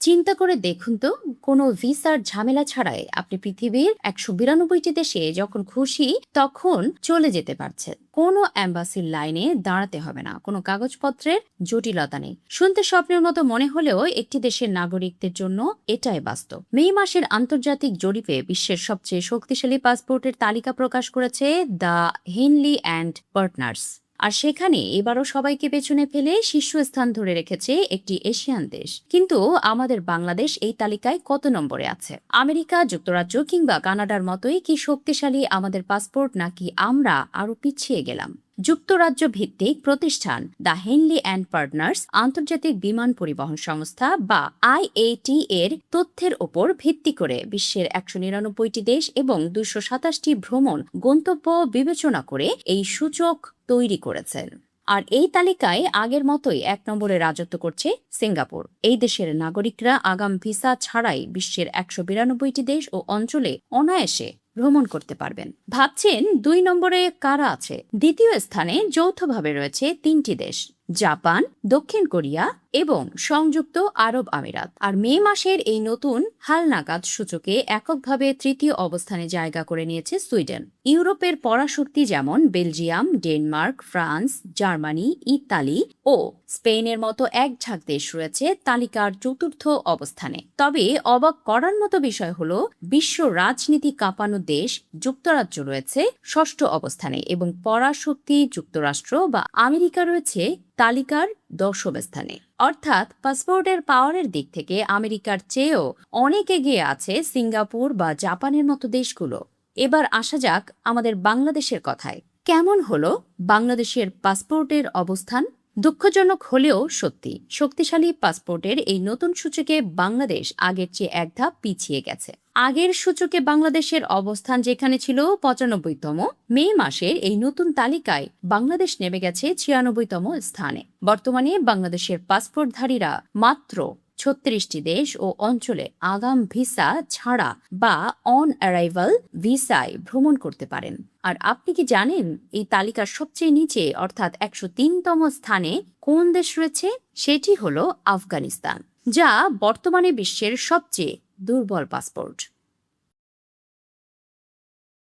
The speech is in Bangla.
চিন্তা করে দেখুন তো, কোনো ভিসার ঝামেলা ছাড়াই আপনি পৃথিবীর ১৯২টি দেশে যখন খুশি তখন চলে যেতে পারছেন। কোনো অ্যাম্বাসির লাইনে দাঁড়াতে হবে না, কোনো কাগজপত্রের জটিলতা নেই। শুনতে স্বপ্নের মতো মনে হলেও একটি দেশের নাগরিকদের জন্য এটাই বাস্তব। মে মাসের আন্তর্জাতিক জরিপে বিশ্বের সবচেয়ে শক্তিশালী পাসপোর্টের তালিকা প্রকাশ করেছে দ্য হেনলি অ্যান্ড পার্টনার্স। আর সেখানে এবারও সবাইকে পেছনে ফেলে শীর্ষস্থান ধরে রেখেছে একটি এশিয়ান দেশ। কিন্তু আমাদের বাংলাদেশ এই তালিকায় কত নম্বরে আছে? আমেরিকা যুক্তরাজ্য কিংবা কানাডার মতোই কি শক্তিশালী আমাদের পাসপোর্ট, নাকি আমরা আরো পিছিয়ে গেলাম? যুক্তরাজ্য ভিত্তিক প্রতিষ্ঠান দ্য হেনলি অ্যান্ড পার্টনার্স আন্তর্জাতিক বিমান পরিবহন সংস্থা বা আইএটি এর তথ্যের ওপর ভিত্তি করে বিশ্বের ১৯৯টি দেশ এবং ২২৭টি ভ্রমণ গন্তব্য বিবেচনা করে এই সূচক তৈরি করেছেন। আর এই তালিকায় আগের মতোই ১ নম্বরে রাজত্ব করছে সিঙ্গাপুর। এই দেশের নাগরিকরা আগাম ভিসা ছাড়াই বিশ্বের ১৯২টি দেশ ও অঞ্চলে অনায়াসে ভ্রমণ করতে পারবেন। ভাবছেন ২ নম্বরে কারা আছে? দ্বিতীয় স্থানে যৌথভাবে রয়েছে ৩টি দেশ, জাপান, দক্ষিণ কোরিয়া এবং সংযুক্ত আরব আমিরাত। আর মে মাসের এই নতুন হালনাগাদ সূচকে এককভাবে তৃতীয় অবস্থানে জায়গা করে নিয়েছে সুইডেন। ইউরোপের পরাশক্তি যেমন Belgium, Denmark, France, Germany, Italy ও স্পেনের মতো এক ঝাঁক দেশ রয়েছে তালিকার চতুর্থ অবস্থানে। তবে অবাক করার মতো বিষয় হলো, বিশ্ব রাজনীতি কাঁপানো দেশ যুক্তরাজ্য রয়েছে ষষ্ঠ অবস্থানে এবং পরাশক্তি যুক্তরাষ্ট্র বা আমেরিকা রয়েছে তালিকার ১০ম স্থানে। অর্থাৎ পাসপোর্টের পাওয়ারের দিক থেকে আমেরিকার চেয়েও অনেক এগিয়ে আছে সিঙ্গাপুর বা জাপানের মতো দেশগুলো। এবার আসা যাক আমাদের বাংলাদেশের কথায়। কেমন হলো বাংলাদেশের পাসপোর্টের অবস্থান? দুঃখজনক হলেও সত্যি, শক্তিশালী পাসপোর্টের এই নতুন সূচকে বাংলাদেশ আগের চেয়ে এক ধাপ পিছিয়ে গেছে। আগের সূচকে বাংলাদেশের অবস্থান যেখানে ছিল ৯৫তম, মে মাসের এই নতুন তালিকায় বাংলাদেশ নেমে গেছে ৯৬তম স্থানে। বর্তমানে বাংলাদেশের পাসপোর্টধারীরা মাত্র ৩৬টি দেশ ও অঞ্চলে আগাম ভিসা ছাড়া বা অন অ্যারাইভাল ভিসায় ভ্রমণ করতে পারেন। আর আপনি কি জানেন এই তালিকার সবচেয়ে নিচে অর্থাৎ ১০৩তম স্থানে কোন দেশ রয়েছে? সেটি হলো আফগানিস্তান, যা বর্তমানে বিশ্বের সবচেয়ে দুর্বল পাসপোর্ট।